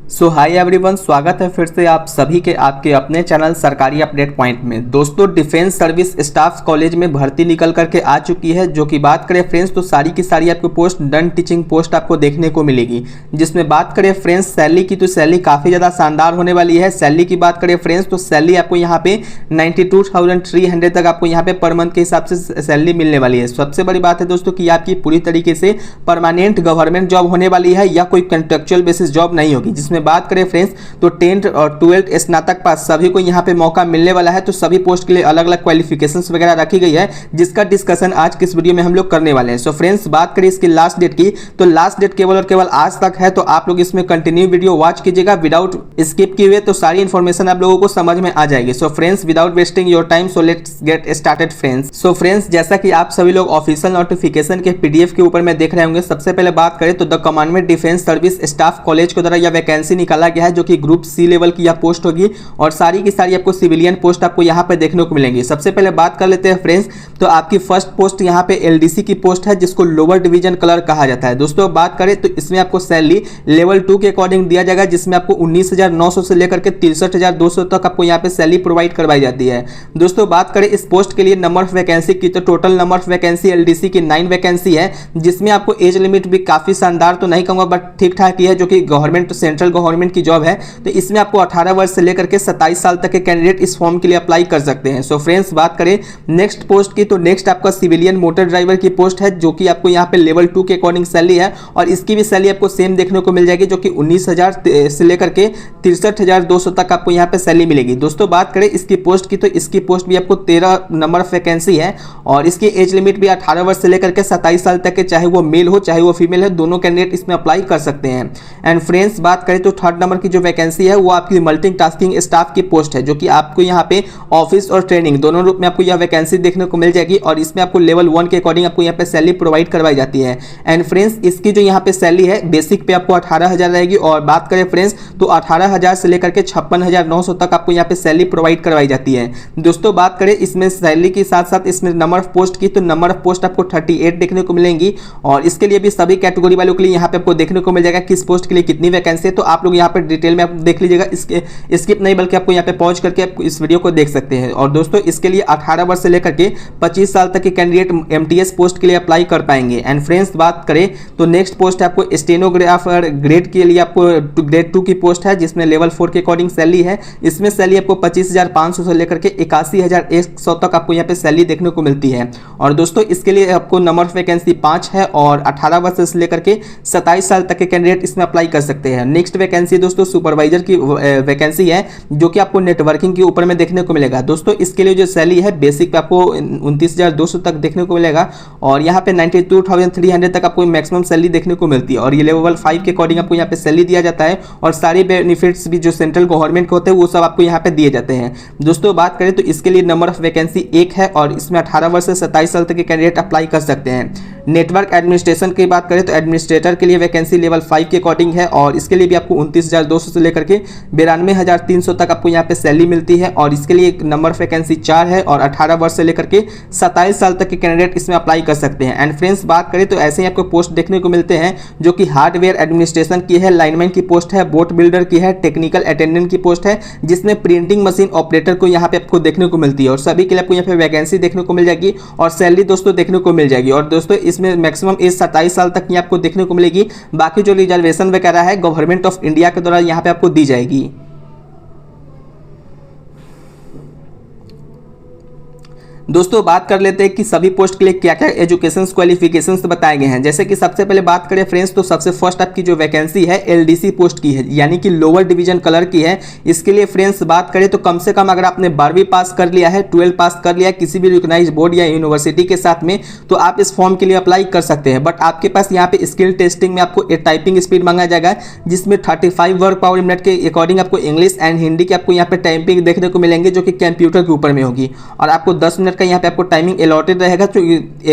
Hi everyone, स्वागत है फिर से आप सभी के आपके अपने चैनल सरकारी अपडेट पॉइंट में। दोस्तों, डिफेंस सर्विस स्टाफ कॉलेज में भर्ती निकल करके आ चुकी है। जो कि बात करें फ्रेंड्स तो सारी की सारी आपको पोस्ट नॉन टीचिंग पोस्ट आपको देखने को मिलेगी। जिसमें बात करें फ्रेंड्स सैलरी की तो सैलरी काफ़ी ज़्यादा शानदार होने वाली है। सैलरी की बात करें फ्रेंड्स तो सैलरी आपको यहाँ पे 92,300 तक आपको यहाँ पे पर मंथ के हिसाब से सैलरी मिलने वाली है। सबसे बड़ी बात है दोस्तों कि आपकी पूरी तरीके से परमानेंट गवर्नमेंट जॉब होने वाली है या कोई कंट्रेक्चुअल बेसिस जॉब नहीं होगी। जिसमें बात करें फ्रेंड्स तो 10th और 12th स्नातक पास सभी को यहां पे मौका मिलने वाला है। तो सभी पोस्ट के लिए अलग अलग क्वालिफिकेशंस वगैरह रखी गई है, जिसका डिस्कशन आज की इस वीडियो में हम लोग करने वाले हैं। सो फ्रेंड्स, बात करें इसकी लास्ट डेट की तो लास्ट डेट केवल और केवल आज तक है। तो आप लोग इसमें कंटिन्यू वीडियो वॉच कीजिएगा विदाउट स्किप किए हुए, तो सारी इंफॉर्मेशन आप लोगों को समझ में आ जाएगी। So friends, without wasting your time, so let's get started friends. So friends, जैसा कि आप सभी लोग ऑफिशियल नोटिफिकेशन के पीडीएफ के ऊपर में देख रहे होंगे, सबसे पहले बात करें तो the commandant defence service staff college के द्वारा यह वैकेंसी निकाला गया है, जो कि ग्रुप सी लेवल की यह पोस्ट होगी और सारी की सारी आपको सिविलियन पोस्ट आपको यहां पे देखने को मिलेंगी। सबसे पहले बात कर लेते हैं फ्रेंड्स, तो आपकी फर्स्ट पोस्ट यहां पे एलडीसी की पोस्ट है, जिसको लोअर डिवीजन क्लर्क कहा जाता है। दोस्तों बात करें तो इसमें आपको सैलरी लेवल 2 के अकॉर्डिंग दिया जाएगा, जिसमें आपको 19,900 से लेकर के 63,200 तक आपको यहां पे सैलरी प्रोवाइड करवाई जाती है। दोस्तों बात करें इस पोस्ट के लिए नंबर ऑफ वैकेंसी की तो total number of vacancy LDC की 9 वैकेंसी है, जिसमें आपको एज लिमिट भी काफी शानदार तो नहीं कहूंगा बट ठीक ठाक ही है, जो कि गवर्नमेंट सेंट्रल गवर्नमेंट की जॉब है। तो इसमें आपको 18 वर्ष से लेकर के 27 साल तक के कैंडिडेट इस फॉर्म के लिए अप्लाई कर सकते हैं। सो फ्रेंड्स, बात करें नेक्स्ट पोस्ट की तो नेक्स्ट आपका सिविलियन मोटर ड्राइवर की पोस्ट है, जो कि आपको यहाँ पे लेवल 2 के अकॉर्डिंग सैलरी है और इसकी भी सैलरी आपको सेम देखने को मिल जाएगी, जो कि 19,000 से लेकर के 63,200 तक आपको यहाँ पे सैलरी मिलेगी। दोस्तों बात करें इसकी पोस्ट की तो इसकी पोस्ट भी आपको 13 नंबर ऑफ वैकेंसी है और इसकी एज लिमिट भी 18 वर्ष से लेकर के 27 साल तक के, चाहे वो मेल हो चाहे वो फीमेल है, दोनों कैंडिडेट इसमें अप्लाई कर सकते हैं। एंड फ्रेंड्स, बात करें तो थर्ड नंबर की जो वैकेंसी है वो आपकी मल्टीटास्किंग स्टाफ की पोस्ट है, जो कि आपको यहाँ पे ऑफिस और ट्रेनिंग दोनों रूप में आपको यह वैकेंसी देखने को मिल जाएगी और इसमें आपको लेवल 1 के अकॉर्डिंग आपको यहाँ पे सैलरी प्रोवाइड करवाई जाती है। एंड फ्रेंड्स, इसकी जो यहाँ पे सैलरी है बेसिक पे आपको 18,000 रहेगी और बात करें फ्रेंड्स तो 18,000 से लेकर के 56,900 तक आपको यहाँ पे सैलरी प्रोवाइड करवाई जाती है। दोस्तों बात करें इसमें सैलरी के साथ साथ इसमें नंबर ऑफ पोस्ट की तो नंबर ऑफ पोस्ट आपको 38 देखने को मिलेंगी और इसके लिए भी सभी कैटेगरी वालों के लिए यहाँ पे आपको देखने को मिल जाएगा किस पोस्ट के लिए कितनी वैकेंसी है। तो आप लोग यहाँ पे डिटेल में आप देख लीजिएगा, इसके स्किप नहीं बल्कि आपको यहाँ पे पॉज करके आप इस वीडियो को देख सकते हैं। और दोस्तों इसके लिए 18 वर्ष से लेकर के 25 साल तक के कैंडिडेट एमटीएस पोस्ट के लिए अप्लाई कर पाएंगे। एंड फ्रेंड्स, बात करें तो नेक्स्ट पोस्ट है आपको स्टेनोग्राफर ग्रेड के लिए आपको ग्रेड 2 की पोस्ट है, जिसमें लेवल 4 के अकॉर्डिंग सैलरी है। इसमें सैलरी आपको 25,500 से लेकर के 81,100 तक आपको यहाँ पे सैलरी देखने को मिलती है। और दोस्तों इसके लिए आपको नंबर ऑफ वैकेंसी 5 है और 18 वर्ष से लेकर के 27 साल तक के कैंडिडेट इसमें अप्लाई कर सकते हैं। नेक्स्ट वैकेंसी दोस्तों सुपरवाइजर की वैकेंसी है, जो कि आपको नेटवर्किंग के ऊपर में देखने को मिलेगा। दोस्तों इसके लिए जो सैलरी है बेसिक पे आपको 29,200 तक देखने को मिलेगा और यहाँ पे 92,300 तक आपको मैक्सिमम सैलरी देखने को मिलती है और ये लेवल 5 के अकॉर्डिंग आपको यहाँ पे सैलरी दिया जाता है और सारे बेनिफिट्स भी जो सेंट्रल गवर्नमेंट के होते हैं वो सब आपको यहाँ पे दिए जाते हैं। दोस्तों बात करें तो इसके लिए नंबर ऑफ वैकेंसी 1 है और इसमें 18 वर्ष से 27 साल तक के कैंडिडेट अप्लाई कर सकते हैं। नेटवर्क एडमिनिस्ट्रेशन की बात करें तो एडमिनिस्ट्रेटर के लिए वैकेंसी लेवल 5 के अकॉर्डिंग है और इसके लिए भी आपको 29,200 से लेकर के 92,300 तक आपको यहाँ पे सैलरी मिलती है और इसके लिए नंबर ऑफ वैकेंसी 4 है और 18 वर्ष से लेकर के 27 साल तक के कैंडिडेट इसमें अप्लाई कर सकते हैं। एंड फ्रेंड्स, बात करें तो ऐसे ही आपको पोस्ट देखने को मिलते हैं, जो कि हार्डवेयर एडमिनिस्ट्रेशन की है, लाइनमैन की पोस्ट है, बोट बिल्डर की है, टेक्निकल अटेंडेंट की पोस्ट है, जिसमें प्रिंटिंग मशीन ऑपरेटर को यहाँ पे आपको देखने को मिलती है और सभी के लिए आपको यहाँ पे वैकेंसी देखने को मिल जाएगी और सैलरी दोस्तों देखने को मिल जाएगी। और दोस्तों इसमें मैक्सिमम एज 27 साल तक की आपको देखने को मिलेगी। बाकी जो रिजर्वेशन वगैरह है गवर्नमेंट ऑफ इंडिया के द्वारा यहाँ पे आपको दी जाएगी। दोस्तों बात कर लेते हैं कि सभी पोस्ट के लिए क्या क्या एजुकेशन क्वालिफिकेशंस बताए गए हैं। जैसे कि सबसे पहले बात करें फ्रेंड्स तो सबसे फर्स्ट आपकी जो वैकेंसी है एलडीसी पोस्ट की है, यानी कि लोअर डिवीजन क्लर्क की है। इसके लिए फ्रेंड्स बात करें तो कम से कम अगर आपने 12वीं पास कर लिया है, 12 पास कर लिया है किसी भी रिकॉग्नाइज बोर्ड या यूनिवर्सिटी के साथ में, तो आप इस फॉर्म के लिए अप्लाई कर सकते हैं। बट आपके पास यहाँ पे स्किल टेस्टिंग में आपको टाइपिंग स्पीड मांगा जाएगा, जिसमें 35 वर्ड पावर मिनट के अकॉर्डिंग आपको इंग्लिश एंड हिंदी के आपको यहाँ पे टाइपिंग देखने को मिलेंगे, जो कि कंप्यूटर के ऊपर में होगी और आपको 10 मिनट मिनट का यहाँ पे आपको टाइमिंग अलॉटेड रहेगा। तो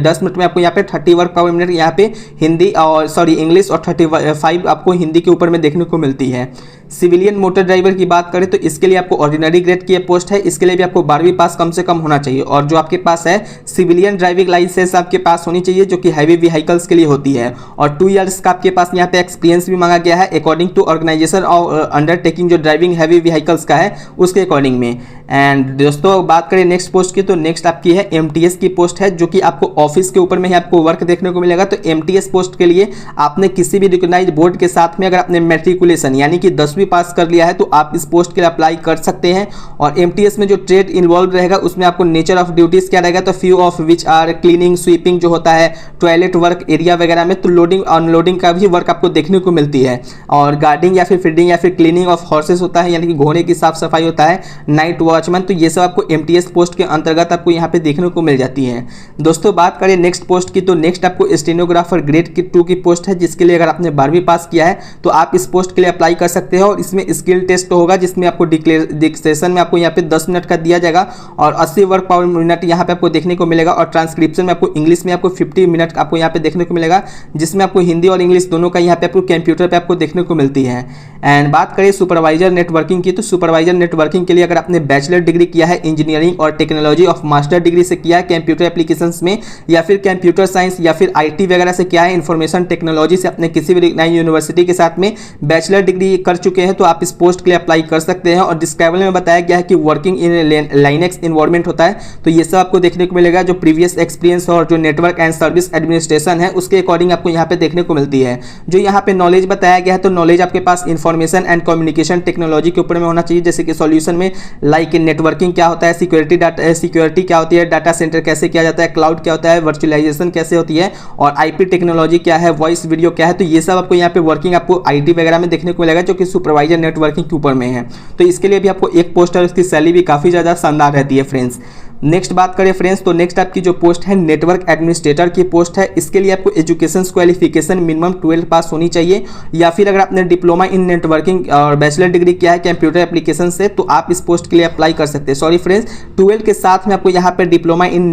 10 मिनट में आपको यहाँ पे 30 वर्क पर मिनट यहाँ पे हिंदी और इंग्लिश और 35 आपको हिंदी के ऊपर में देखने को मिलती है। सिविलियन मोटर ड्राइवर की बात करें तो इसके लिए आपको ऑर्डिनरी ग्रेड की पोस्ट है। इसके लिए भी आपको 12वीं पास कम से कम होना चाहिए, और जो आपके पास है सिविलियन ड्राइविंग लाइसेंस आपके पास होनी चाहिए, जो कि हैवी व्हीकल्स के लिए होती है। और 2 इयर्स का आपके पास यहाँ पे एक्सपीरियंस भी मांगा गया है अकॉर्डिंग टू ऑर्गेनाइजेशन और अंडरटेकिंग जो ड्राइविंग हैवी व्हीकल्स का है उसके अकॉर्डिंग में। एंड दोस्तों बात करें नेक्स्ट पोस्ट की, तो नेक्स्ट आपकी है एमटीएस की पोस्ट है, जो कि आपको ऑफिस के ऊपर में ही आपको वर्क देखने को मिलेगा। तो एमटीएस पोस्ट के लिए आपने किसी भी रिकॉग्नाइज बोर्ड के साथ में अगर आपने मैट्रिकुलेशन यानी कि 10वीं पास कर लिया है तो आप इस पोस्ट के लिए अप्लाई कर सकते हैं। और एमटीएस में जो ट्रेड इन्वॉल्व रहेगा उसमें आपको नेचर ऑफ ड्यूटीज क्या रहेगा, तो few of which are cleaning, sweeping जो होता है, टॉयलेट वर्क एरिया वगैरह में, तो लोडिंग अनलोडिंग का भी वर्क आपको देखने को मिलती है। और गार्डिंग या फिर फीडिंग या फिर क्लीनिंग ऑफ हॉर्सेस होता है, यानी कि घोड़े की साफ सफाई होता है, नाइट वॉचमैन, तो ये सब आपको एमटीएस पोस्ट के अंतर्गत आपको यहाँ पे देखने को मिल जाती है। दोस्तों बात करें नेक्स्ट पोस्ट की, तो नेक्स्ट आपको स्टेनोग्राफर ग्रेड 2 की पोस्ट है, जिसके लिए अगर आपने 12वीं पास किया है तो आप इस पोस्ट के लिए अप्लाई कर सकते हो। और इसमें स्किल टेस्ट होगा, जिसमें आपको डिक्टेशन में आपको यहाँ पे 10 मिनट का दिया जाएगा और 80 वर्क पर मिनट यहाँ पे आपको देखने को मिलेगा। और ट्रांसक्रिप्शन में आपको इंग्लिश में आपको 50 मिनट आपको यहाँ पे देखने को मिलेगा, जिसमें आपको हिंदी और इंग्लिश दोनों का यहाँ पे आपको कंप्यूटर पे आपको देखने को मिलती है। एंड बात करें सुपरवाइजर नेटवर्किंग की, तो सुपरवाइजर नेटवर्किंग के लिए अगर आपने बैचलर डिग्री किया है इंजीनियरिंग और टेक्नोलॉजी ऑफ मास्टर डिग्री से किया है कंप्यूटर एप्लीकेशंस में, या फिर कंप्यूटर साइंस या फिर आईटी वगैरह से किया है, इंफॉर्मेशन टेक्नोलॉजी से अपने किसी भी नई यूनिवर्सिटी के साथ में बैचलर डिग्री कर चुके हैं, तो आप इस पोस्ट के लिए अप्लाई कर सकते हैं। और डिस्क्राइबल में बताया गया है कि वर्किंग इन लाइनेक्स इन्वायरमेंट होता है, तो ये सब आपको देखने को मिलेगा। जो प्रीवियस एक्सपीरियंस और जो नेटवर्क एंड सर्विस एडमिनिस्ट्रेशन है उसके अकॉर्डिंग आपको यहाँ पे देखने को मिलती है। जो यहाँ पे नॉलेज बताया गया है, तो नॉलेज आपके पास इंफॉर्मेशन एंड कम्युनिकेशन टेक्नोलॉजी के ऊपर में होना चाहिए, जैसे कि सॉल्यूशन में लाइक नेटवर्किंग क्या होता है, सिक्योरिटी क्या होती है, डाटा सेंटर कैसे किया जाता है, क्लाउड क्या होता है, वर्चुअलाइजेशन कैसे होती है, और आईपी टेक्नोलॉजी क्या है, वॉइस वीडियो क्या है, तो ये सब आपको यहाँ पे वर्किंग आपको आईटी वगैरह में देखने को मिलेगा, जो कि सुपरवाइजर नेटवर्किंग के ऊपर में है। तो इसके लिए भी आपको एक पोस्ट है, उसकी सैलरी भी काफ़ी ज़्यादा शानदार रहती है फ्रेंड्स। नेक्स्ट बात करें फ्रेंड्स, तो नेक्स्ट आपकी जो पोस्ट है नेटवर्क एडमिनिस्ट्रेटर की पोस्ट है। इसके लिए आपको एजुकेशन क्वालिफिकेशन मिनिमम 12 पास होनी चाहिए, या फिर अगर आपने डिप्लोमा इन नेटवर्किंग और बैचलर डिग्री किया है कंप्यूटर एप्लीकेशन से, तो आप इस पोस्ट के लिए अप्लाई कर सकते हैं। सॉरी फ्रेंड्स, 12 के साथ में आपको यहाँ पे डिप्लोमा इन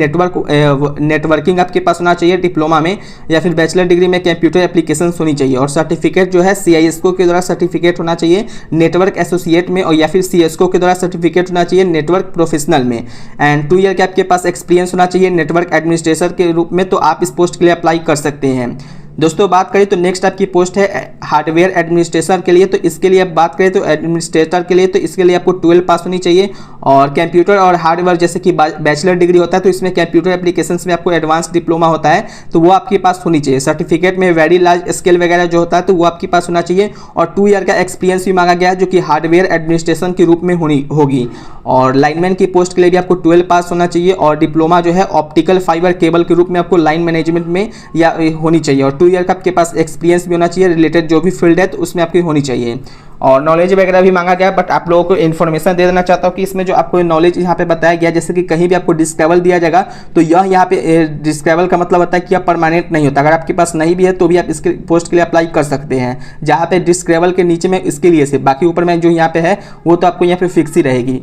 नेटवर्किंग आपके पास होना चाहिए डिप्लोमा में, या फिर बैचलर डिग्री में कंप्यूटर एप्लीकेशन होनी चाहिए। और सर्टिफिकेट जो है CISCO के द्वारा सर्टिफिकेट होना चाहिए नेटवर्क एसोसिएट में, और या फिर CSCO के द्वारा सर्टिफिकेट होना चाहिए नेटवर्क प्रोफेशनल में। एंड 2 ईयर के आपके पास एक्सपीरियंस होना चाहिए नेटवर्क एडमिनिस्ट्रेटर के रूप में, तो आप इस पोस्ट के लिए अप्लाई कर सकते हैं। दोस्तों बात करें तो नेक्स्ट आपकी पोस्ट है हार्डवेयर एडमिनिस्ट्रेटर के लिए। तो इसके लिए आप बात करें तो एडमिनिस्ट्रेटर के लिए, तो इसके लिए आपको 12 पास होनी चाहिए, और कंप्यूटर और हार्डवेयर जैसे कि बैचलर डिग्री होता है, तो इसमें कंप्यूटर एप्लीकेशंस में आपको एडवांस डिप्लोमा होता है, तो वो आपके पास होनी चाहिए। सर्टिफिकेट में वेरी लार्ज स्केल वगैरह जो होता है तो वो आपके पास होना चाहिए। और 2 ईयर का एक्सपीरियंस भी मांगा गया है, जो कि हार्डवेयर एडमिनिस्ट्रेशन के रूप में होगी। और लाइनमैन की पोस्ट के लिए भी आपको 12 पास होना चाहिए, और डिप्लोमा जो है ऑप्टिकल फाइबर केबल के रूप में आपको लाइन मैनेजमेंट में या होनी चाहिए। और 2 ईयर का आपके पास एक्सपीरियंस भी होना चाहिए, रिलेटेड जो भी फील्ड है तो उसमें आपकी होनी चाहिए। और नॉलेज वगैरह भी मांगा गया, बट आप लोगों को इन्फॉर्मेशन दे देना चाहता हूँ कि इसमें जो आपको नॉलेज यहाँ पे बताया गया, जैसे कि कहीं भी आपको डिस्क्राइबल दिया जाएगा तो यह यहाँ पे डिस्क्राइबल का मतलब होता है कि यह परमानेंट नहीं होता। अगर आपके पास नहीं भी है तो भी आप इसके पोस्ट के लिए अप्लाई कर सकते हैं। जहाँ पे डिस्क्राइबल के नीचे में इसके लिए से, बाकी ऊपर में जो यहाँ पे है वो तो आपको यहाँ पे फिक्स ही रहेगी।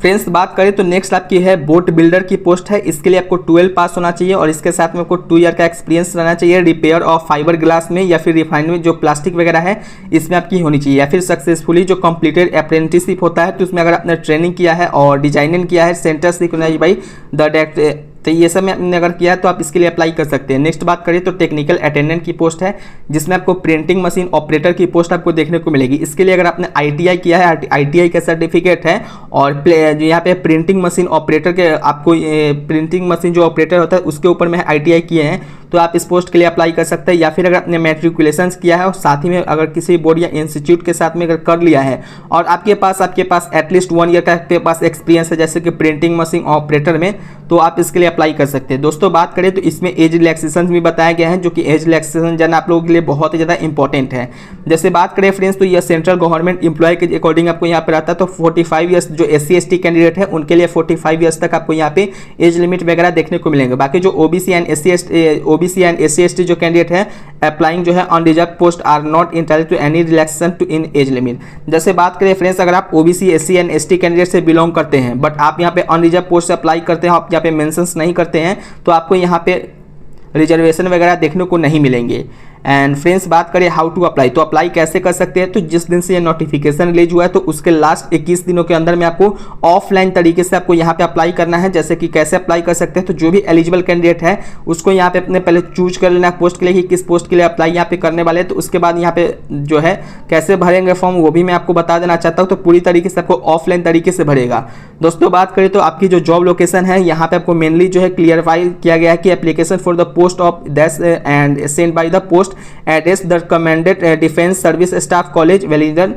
फ्रेंड्स बात करें तो नेक्स्ट आपकी है बोट बिल्डर की पोस्ट है। इसके लिए आपको 12 पास होना चाहिए, और इसके साथ में आपको 2 ईयर का एक्सपीरियंस रहना चाहिए रिपेयर ऑफ फाइबर ग्लास में, या फिर रिफाइनरी जो प्लास्टिक वगैरह है इसमें आपकी होनी चाहिए। या फिर सक्सेसफुली जो कंप्लीटेड अप्रेंटिसशिप होता है तो उसमें अगर आपने ट्रेनिंग किया है और डिजाइनिंग किया है सेंटर रिकॉग्नाइज बाई द तो ये सब में आपने अगर किया है तो आप इसके लिए अप्लाई कर सकते हैं। नेक्स्ट बात करें तो टेक्निकल अटेंडेंट की पोस्ट है, जिसमें आपको प्रिंटिंग मशीन ऑपरेटर की पोस्ट आपको देखने को मिलेगी। इसके लिए अगर आपने ITI किया है, ITI का सर्टिफिकेट है, और यहाँ पे प्रिंटिंग मशीन ऑपरेटर के आपको प्रिंटिंग मशीन जो ऑपरेटर होता है उसके ऊपर में ITI किए हैं, तो आप इस पोस्ट के लिए अप्लाई कर सकते हैं। या फिर अगर आपने मैट्रिकुलेशन किया है और साथ ही में अगर किसी बोर्ड या इंस्टीट्यूट के साथ में अगर कर लिया है और आपके पास एटलीस्ट 1 ईयर का आपके पास एक्सपीरियंस है, जैसे कि प्रिंटिंग मशीन ऑपरेटर में, तो आप इसके लिए अप्लाई कर सकते हैं। दोस्तों बात करें तो इसमें एज रिलैक्सेशन भी बताया गया है, जो कि एज रिलैक्सेशन जानना आप लोगों के लिए बहुत ही ज़्यादा इंपॉर्टेंट है। जैसे बात करें फ्रेंड्स तो यह सेंट्रल गवर्नमेंट एम्प्लॉय के अकॉर्डिंग आपको यहाँ पे रहता है, तो 45 ईयर्स जो SC/ST कैंडिडेट है उनके लिए 45 ईयर्स तक आपको यहाँ पे एज लिमिट वगैरह देखने को मिलेंगे। बाकी जो OBC एंड SC/ST जो कैंडिडेट है अप्लाइंग जो है unreserved post are not entitled to any relaxation to in age limit. जैसे बात करें फ्रेंड्स अगर आप OBC SC and ST candidate से बिलोंग करते हैं बट आप यहाँ पे ऑन रिजर्व पोस्ट से अप्लाई करते हैं, आप यहाँ पे मेंशंस नहीं करते हैं, तो आपको यहाँ पे रिजर्वेशन वगैरह देखने को नहीं मिलेंगे। एंड फ्रेंड्स बात करें हाउ टू अप्लाई, तो अप्लाई कैसे कर सकते हैं, तो जिस दिन से ये नोटिफिकेशन रिलीज हुआ है तो उसके लास्ट 21 दिनों के अंदर में आपको ऑफलाइन तरीके से आपको यहाँ पे अप्लाई करना है। जैसे कि कैसे अप्लाई कर सकते हैं, तो जो भी एलिजिबल कैंडिडेट है उसको यहाँ पे अपने पहले चूज कर लेना पोस्ट के लिए कि किस पोस्ट के लिए अप्लाई यहाँ पे करने वाले हैं। तो उसके बाद यहाँ पे जो है कैसे भरेंगे फॉर्म वो भी मैं आपको बता देना चाहता हूँ। तो पूरी तरीके से आपको ऑफलाइन तरीके से भरेगा। दोस्तों बात करें तो आपकी जो जॉब लोकेशन है यहाँ पे आपको मेनली जो है क्लियरफाई किया गया है कि application for the post of that and send by the post address the commandant defence service staff college Wellington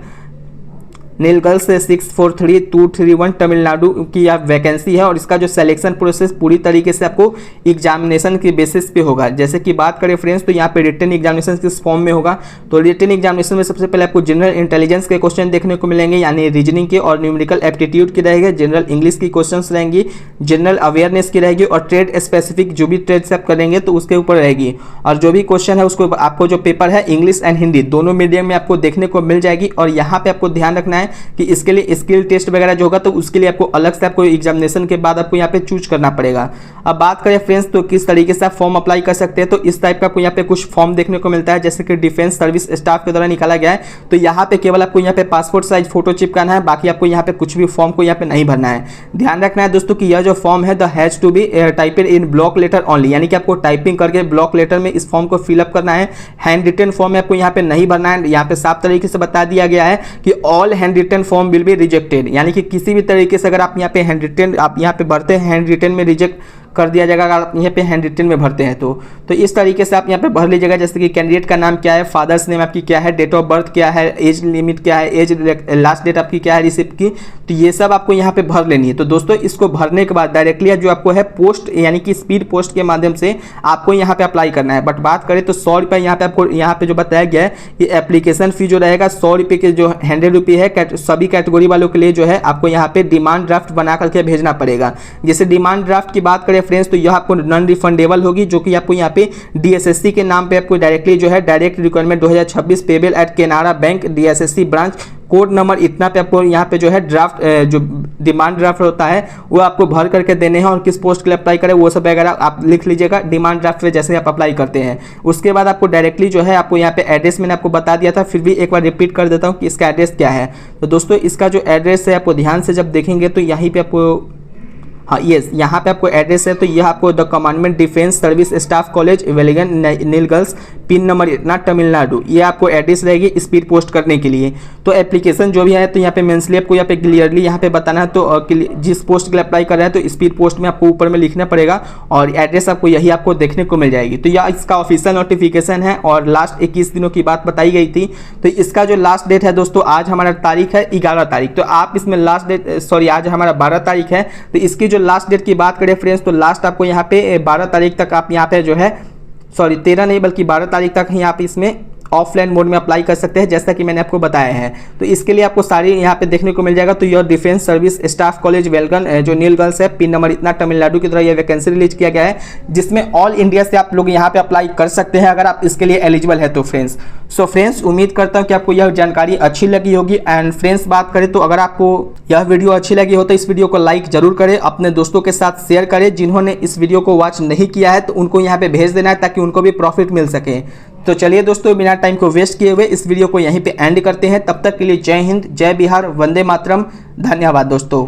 Nilgiris 643231 Tamil Nadu की यह वैकेंसी है। और इसका जो सिलेक्शन प्रोसेस पूरी तरीके से आपको एग्जामिनेशन के बेसिस पे होगा। जैसे कि बात करें फ्रेंड्स तो यहाँ पे रिटन एग्जामिनेशन किस फॉर्म में होगा, तो रिटन एग्जामिनेशन में सबसे पहले आपको जनरल इंटेलिजेंस के क्वेश्चन देखने को मिलेंगे, यानी रीजनिंग के और न्यूमेरिकल एप्टीट्यूड की रहेगी, जनरल इंग्लिश की क्वेश्चन रहेंगी, जनरल अवेयरनेस की रहेगी और ट्रेड स्पेसिफिक जो भी ट्रेड से आप करेंगे तो उसके ऊपर रहेगी। और जो भी क्वेश्चन है उसको आपको जो पेपर है इंग्लिश एंड हिंदी दोनों मीडियम में आपको देखने को मिल जाएगी। और यहाँ पे आपको ध्यान रखना है कि इसके लिए स्किल टेस्ट वगैरह जो होगा तो उसके लिए आपको अलग से आपको एग्जामिनेशन के बाद आपको यहाँ पे चूज करना पड़ेगा। अब बात करें फ्रेंड्स तो किस तरीके से आप फॉर्म अप्लाई कर सकते हैं, तो इस टाइप का आपको यहाँ पे कुछ फॉर्म देखने को मिलता है जैसे कि डिफेंस सर्विस स्टाफ के द्वारा निकाला गया है। तो यहाँ पे केवल आपको यहाँ पे पासपोर्ट साइज फोटो चिपकाना है, बाकी आपको यहाँ पे कुछ भी फॉर्म को यहाँ पे नहीं भरना है। ध्यान रखना है दोस्तों कि यह जो फॉर्म है the has to be typed in block letter only, यानी कि आपको टाइपिंग करके ब्लॉक लेटर में इस फॉर्म को फिलअप करना है। हैंड रिटन फॉर्म में आपको यहाँ पे नहीं भरना है। यहाँ पे साफ तरीके से बता दिया गया है कि all handwritten form will be rejected, यानी कि किसी भी तरीके से अगर आप यहाँ पे हैंड रिटन आप यहाँ पे भरते हैं हैंड रिटन में रिजेक्ट कर दिया जाएगा अगर आप यहाँ पे हैंड रिटन में भरते हैं तो इस तरीके से आप यहाँ पे भर लीजिएगा। जैसे कि कैंडिडेट का नाम क्या है, फादर्स नेम आपकी क्या है, डेट ऑफ बर्थ क्या है, एज लिमिट क्या है, एज लास्ट डेट आपकी क्या है रिसिप्ट की, तो ये सब आपको यहाँ पे भर लेनी है। तो दोस्तों इसको भरने के बाद डायरेक्टली जो आपको है पोस्ट यानी कि स्पीड पोस्ट के माध्यम से आपको यहाँ पे अप्लाई करना है। बट बात करें तो 100 रुपये यहाँ पे आपको यहाँ पे जो बताया गया है ये एप्लीकेशन फी जो रहेगा 100 रुपये के जो 100 रुपये है सभी कैटेगरी वालों के लिए जो है आपको यहाँ पे डिमांड ड्राफ्ट बना करके भेजना पड़ेगा। जैसे डिमांड ड्राफ्ट की बात करें फ्रेंड्स तो यह आपको नॉन रिफंडेबल होगी, जो कि आपको यहाँ पे DSSC के नाम पे आपको डायरेक्टली जो है direct requirement 2026 payable eight Canara bank DSSC branch code number इतना पे आपको यहाँ पे जो है ड्राफ्ट जो डिमांड ड्राफ्ट होता है वो आपको भर करके देने हैं और किस पोस्ट के लिए अप्लाई करें वो सब वगैरह आप लिख लीजिएगा डिमांड ड्राफ्ट पे जैसे आप अप्लाई करते हैं। उसके बाद आपको डायरेक्टली जो है आपको यहाँ पे एड्रेस मैंने आपको बता दिया था, फिर भी एक बार रिपीट कर देता हूँ कि इसका एड्रेस क्या है। तो दोस्तों इसका जो एड्रेस है आपको ध्यान से जब देखेंगे तो यहीं पे आपको हाँ यस यहाँ पे आपको एड्रेस है, तो यह आपको the commandant defence service staff college Wellington Nilgiris pin number इतना तमिलनाडु, ये आपको एड्रेस रहेगी स्पीड पोस्ट करने के लिए। तो एप्लीकेशन जो भी है तो यहाँ पे मेंसली आपको यहाँ पे क्लियरली यहाँ पे बताना है, तो जिस पोस्ट के लिए अप्लाई कर रहे हैं तो स्पीड पोस्ट में आपको ऊपर में लिखना पड़ेगा और एड्रेस आपको यही आपको देखने को मिल जाएगी। तो यह इसका ऑफिशियल नोटिफिकेशन है और लास्ट 21 दिनों की बात बताई गई थी। तो इसका जो लास्ट डेट है दोस्तों आज हमारा तारीख है 11 तारीख, तो आप इसमें लास्ट डेट आज हमारा 12 तारीख है, तो इसकी जो लास्ट डेट की बात करें फ्रेंड्स तो लास्ट आपको यहाँ पे 12 तारीख तक आप यहाँ पे जो है 13 नहीं बल्कि 12 तारीख तक ही आप इसमें ऑफलाइन मोड में अप्लाई कर सकते हैं जैसा कि मैंने आपको बताया है। तो इसके लिए आपको सारी यहाँ पे देखने को मिल जाएगा। तो यह defence service staff college Wellington जो नीलगर्ल्स है पिन नंबर इतना तमिलनाडु की तरह यह वैकेंसी रिलीज किया गया है, जिसमें ऑल इंडिया से आप लोग यहाँ पे अप्लाई कर सकते हैं अगर आप इसके लिए एलिजिबल है तो फ्रेंड्स। सो फ्रेंड्स उम्मीद करता हूँ कि आपको यह जानकारी अच्छी लगी होगी। एंड फ्रेंड्स बात करें तो अगर आपको यह वीडियो अच्छी लगी हो तो इस वीडियो को लाइक जरूर करें, अपने दोस्तों के साथ शेयर करें। जिन्होंने इस वीडियो को वॉच नहीं किया है तो उनको यहाँ पे भेज देना है ताकि उनको भी प्रॉफिट मिल सके। तो चलिए दोस्तों बिना टाइम को वेस्ट किए हुए इस वीडियो को यहीं पे एंड करते हैं। तब तक के लिए जय हिंद, जय बिहार, वंदे मातरम, धन्यवाद दोस्तों।